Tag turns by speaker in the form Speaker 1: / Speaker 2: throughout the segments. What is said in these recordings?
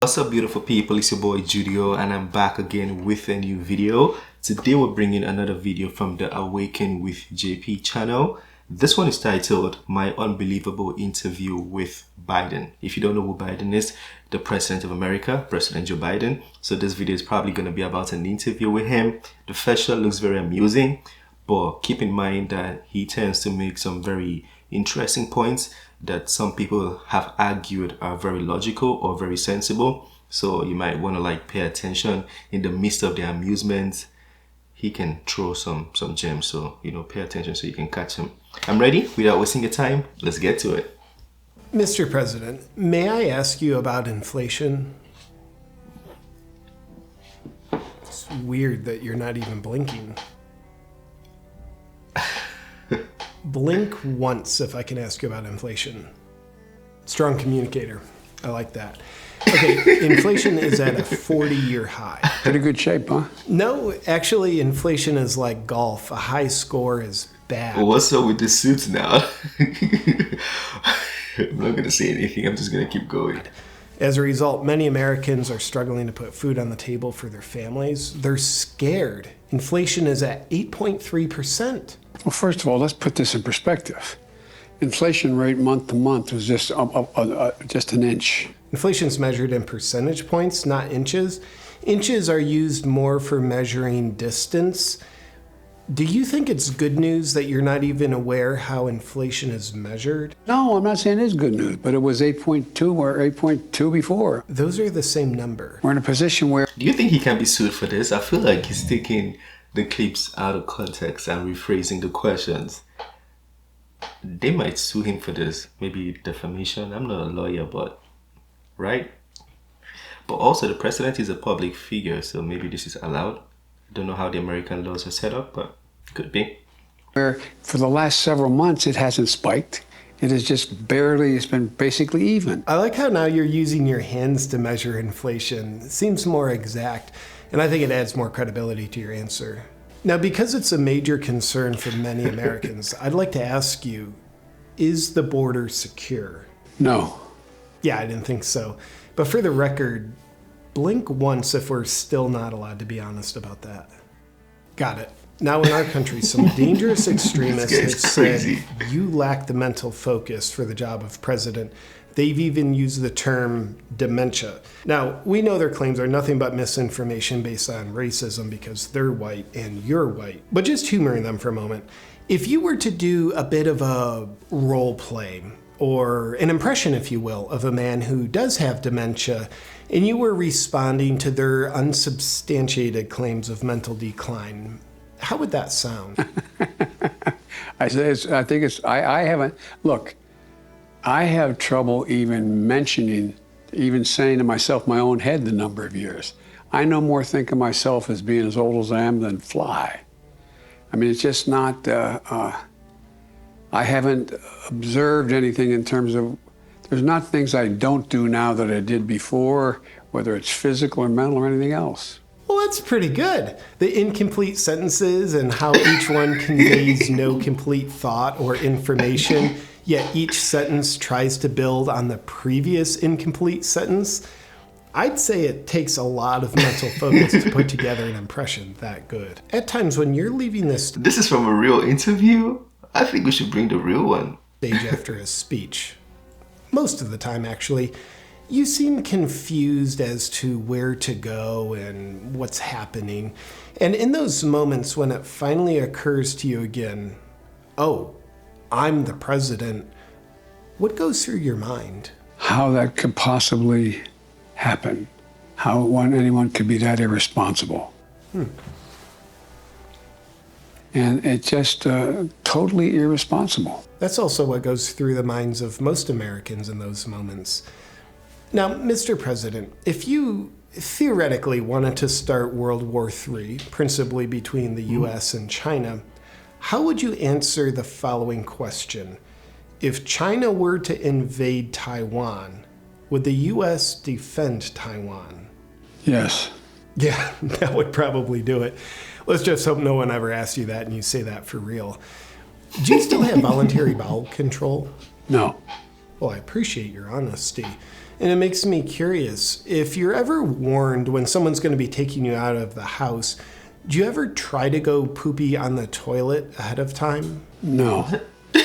Speaker 1: What's up, beautiful people? It's your boy Judeo, and I'm back again with a new video. Today we're bringing another video from the Awaken with JP channel. This one is titled My Unbelievable Interview with Biden. If you don't know who Biden is, the President of America, President Joe Biden. So this video is probably going to be about an interview with him. The first shot looks very amusing, but keep in mind that he tends to make some very interesting points that some people have argued are very logical or very sensible. So you might want to pay attention in the midst of the amusement. He can throw some gems, so pay attention so you can catch him. I'm ready. Without wasting your time, let's get to it.
Speaker 2: Mr. President, may I ask you about inflation? It's weird that you're not even blinking. Blink once if I can ask you about inflation. Strong communicator. I like that. Okay, inflation is at a 40-year high.
Speaker 3: Pretty good shape, huh?
Speaker 2: No, actually, inflation is like golf. A high score is bad.
Speaker 1: Well, what's up with the suits now? I'm not going to say anything. I'm just going to keep going.
Speaker 2: As a result, many Americans are struggling to put food on the table for their families. They're scared. Inflation is at 8.3%.
Speaker 3: Well, first of all, let's put this in perspective. Inflation rate month to month was just an inch.
Speaker 2: Inflation is measured in percentage points, not inches. Inches are used more for measuring distance. Do you think it's good news that you're not even aware how inflation is measured?
Speaker 3: No, I'm not saying it's good news, but it was 8.2 or 8.2 before.
Speaker 2: Those are the same number.
Speaker 3: We're in a position where...
Speaker 1: Do you think he can be sued for this? I feel like he's taking the clips out of context and rephrasing the questions. They might sue him for this. Maybe defamation. I'm not a lawyer, but... Right? But also the president is a public figure, so maybe this is allowed. I don't know how the American laws are set up, but could be.
Speaker 3: Where for the last several months it hasn't spiked. It is just barely, it's been basically even.
Speaker 2: I like how now you're using your hands to measure inflation. It seems more exact, and I think it adds more credibility to your answer. Now, because it's a major concern for many Americans, I'd like to ask you, is the border secure?
Speaker 3: No.
Speaker 2: Yeah, I didn't think so. But for the record, blink once if we're still not allowed to be honest about that. Got it. Now in our country, some dangerous extremists have said you lack the mental focus for the job of president. They've even used the term dementia. Now, we know their claims are nothing but misinformation based on racism because they're white and you're white. But just humoring them for a moment. If you were to do a bit of a role play, or an impression, if you will, of a man who does have dementia, and you were responding to their unsubstantiated claims of mental decline, how would that sound?
Speaker 3: I haven't, look, I have trouble even saying to myself my own head the number of years. I no more think of myself as being as old as I am than fly. I mean, it's just not, I haven't observed anything in terms of, there's not things I don't do now that I did before, whether it's physical or mental or anything else.
Speaker 2: Well, that's pretty good. The incomplete sentences and how each one conveys no complete thought or information, yet each sentence tries to build on the previous incomplete sentence. I'd say it takes a lot of mental focus to put together an impression that good. At times when you're leaving this
Speaker 1: This is from a real interview? I think we should bring the real one.
Speaker 2: Stage after his speech, most of the time actually, you seem confused as to where to go and what's happening. And in those moments when it finally occurs to you again, oh, I'm the president, what goes through your mind?
Speaker 3: How that could possibly happen. How anyone could be that irresponsible. And it's just totally irresponsible.
Speaker 2: That's also what goes through the minds of most Americans in those moments. Now, Mr. President, if you theoretically wanted to start World War III, principally between the U.S. and China, how would you answer the following question? If China were to invade Taiwan, would the U.S. defend Taiwan?
Speaker 3: Yes.
Speaker 2: Yeah, that would probably do it. Let's just hope no one ever asks you that and you say that for real. Do you still have voluntary bowel control?
Speaker 3: No.
Speaker 2: Well, I appreciate your honesty. And it makes me curious, if you're ever warned when someone's going to be taking you out of the house, do you ever try to go poopy on the toilet ahead of time?
Speaker 3: No,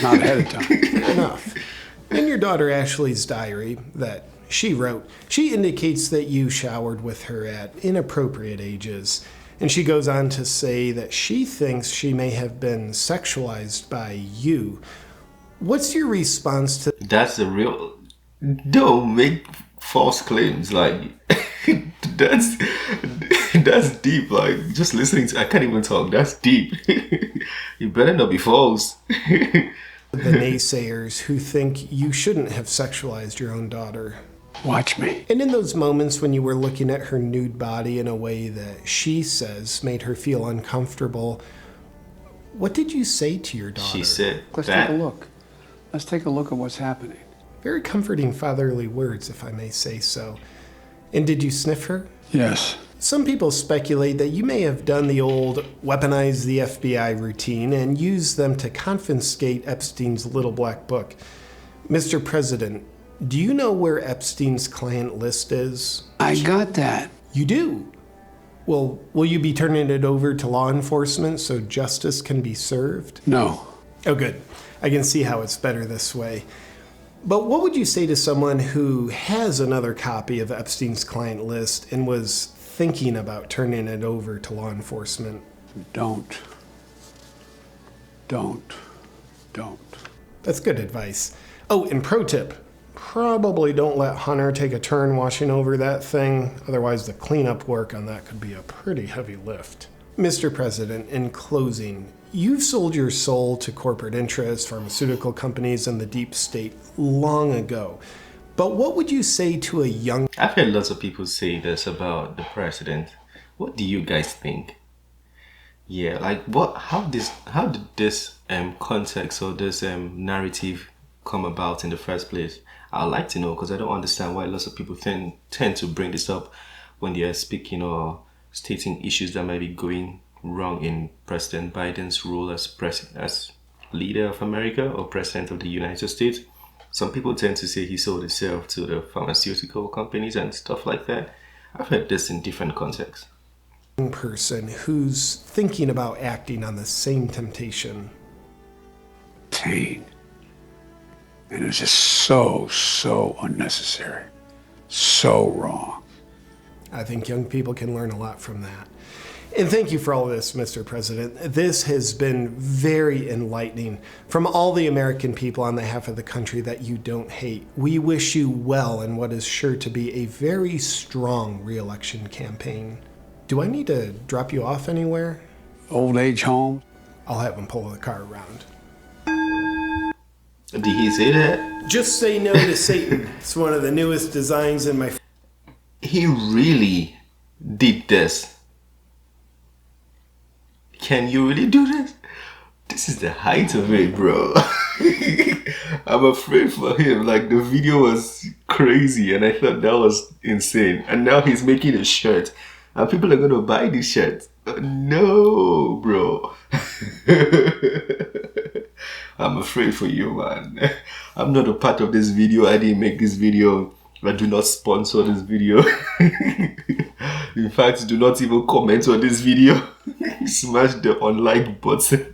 Speaker 3: not ahead of time.
Speaker 2: Fair enough. In your daughter Ashley's diary that she wrote, she indicates that you showered with her at inappropriate ages. And she goes on to say that she thinks she may have been sexualized by you. What's your response to...
Speaker 1: That's the real... Don't make false claims. Like, that's deep. Like, just listening to... I can't even talk. That's deep. You better not be false.
Speaker 2: the naysayers who think you shouldn't have sexualized your own daughter?
Speaker 3: Watch me.
Speaker 2: And in those moments when you were looking at her nude body in a way that she says made her feel uncomfortable, what did you say to your daughter?
Speaker 1: She said
Speaker 3: Let's
Speaker 1: that.
Speaker 3: take a look. Let's take a look at what's happening.
Speaker 2: Very comforting fatherly words, if I may say so. And did you sniff her?
Speaker 3: Yes.
Speaker 2: Some people speculate that you may have done the old weaponize the FBI routine and use them to confiscate Epstein's little black book. Mr. President, do you know where Epstein's client list is?
Speaker 3: I got that.
Speaker 2: You do? Well, will you be turning it over to law enforcement so justice can be served?
Speaker 3: No.
Speaker 2: Oh, good. I can see how it's better this way. But what would you say to someone who has another copy of Epstein's client list and was thinking about turning it over to law enforcement?
Speaker 3: Don't.
Speaker 2: That's good advice. Oh, and pro tip. Probably don't let Hunter take a turn washing over that thing. Otherwise, the cleanup work on that could be a pretty heavy lift. Mr. President, in closing, you've sold your soul to corporate interests, pharmaceutical companies, and the deep state long ago. But what would you say to a young...
Speaker 1: I've heard lots of people say this about the president. What do you guys think? Yeah, like how did this context or this narrative come about in the first place? I'd like to know, because I don't understand why lots of people tend to bring this up when they are speaking or stating issues that might be going wrong in President Biden's role as leader of America or president of the United States. Some people tend to say he sold himself to the pharmaceutical companies and stuff like that. I've heard this in different contexts.
Speaker 2: Person who's thinking about acting on the same temptation?
Speaker 3: Pain. And it was just so unnecessary. So wrong.
Speaker 2: I think young people can learn a lot from that. And thank you for all this, Mr. President. This has been very enlightening from all the American people on the half of the country that you don't hate. We wish you well in what is sure to be a very strong re-election campaign. Do I need to drop you off anywhere?
Speaker 3: Old age home.
Speaker 2: I'll have him pull the car around.
Speaker 1: Did he say that?
Speaker 2: Just say no to Satan. It's one of the newest designs in my...
Speaker 1: He really did this. Can you really do this? This is the height of it, bro. I'm afraid for him. Like, the video was crazy and I thought that was insane. And now he's making a shirt and people are going to buy this shirt. No, bro. I'm afraid for you, man. I'm not a part of this video. I didn't make this video. I do not sponsor this video. In fact, do not even comment on this video. Smash the unlike button.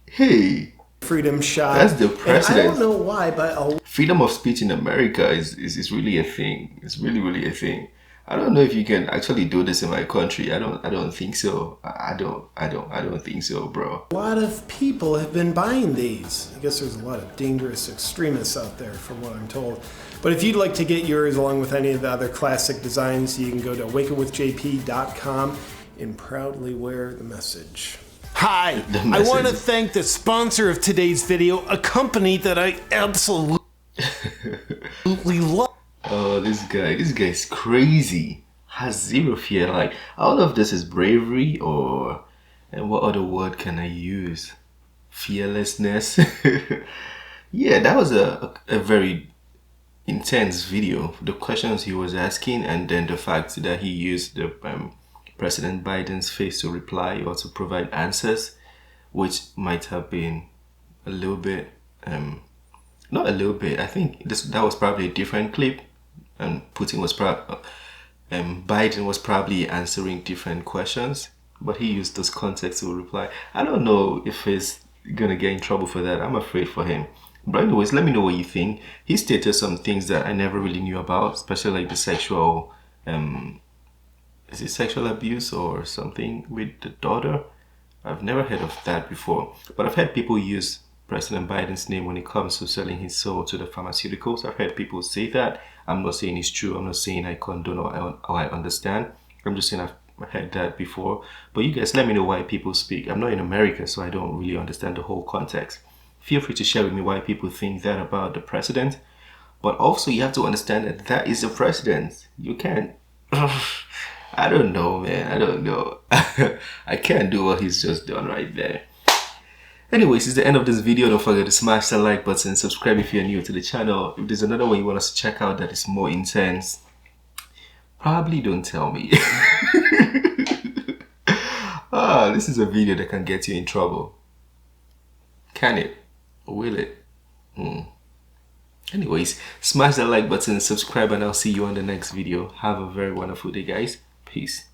Speaker 1: Hey.
Speaker 2: Freedom shot.
Speaker 1: That's the president.
Speaker 2: And I don't know why, but
Speaker 1: freedom of speech in America is really a thing. It's really a thing. I don't know if you can actually do this in my country. I don't think so. I don't think so, bro.
Speaker 2: a lot of people have been buying these. I guess there's a lot of dangerous extremists out there from what I'm told. But if you'd like to get yours along with any of the other classic designs, you can go to AwakenwithJP.com and proudly wear the message. Hi, I want to thank the sponsor of today's video, a company that I absolutely love.
Speaker 1: Oh, this guy's crazy. Has zero fear. Like, I don't know if this is bravery or, and what other word can I use? Fearlessness. Yeah, that was a very intense video. The questions he was asking, and then the fact that he used the President Biden's face to reply or to provide answers, which might have been a little bit Not a little bit. I think that was probably a different clip, and Putin was Biden was probably answering different questions, but he used those context to reply. I don't know if he's gonna get in trouble for that. I'm afraid for him. But anyways, let me know what you think. He stated some things that I never really knew about, especially like the sexual, is it sexual abuse or something with the daughter? I've never heard of that before, but I've heard people use President Biden's name when it comes to selling his soul to the pharmaceuticals. I've heard people say that. I'm not saying it's true. I'm not saying I condone or I understand. I'm just saying I've heard that before. But you guys let me know why people speak. I'm not in America, so I don't really understand the whole context. Feel free to share with me why people think that about the president. But also you have to understand that that is the president. You can't... I don't know, man. I don't know. I can't do what he's just done right there. Anyways, it's the end of this video. Don't forget to smash that like button, subscribe if you're new to the channel. If there's another one you want us to check out that is more intense, probably don't tell me. This is a video that can get you in trouble. Can it? Or will it? Anyways, smash that like button, subscribe, and I'll see you on the next video. Have a very wonderful day, guys. Peace.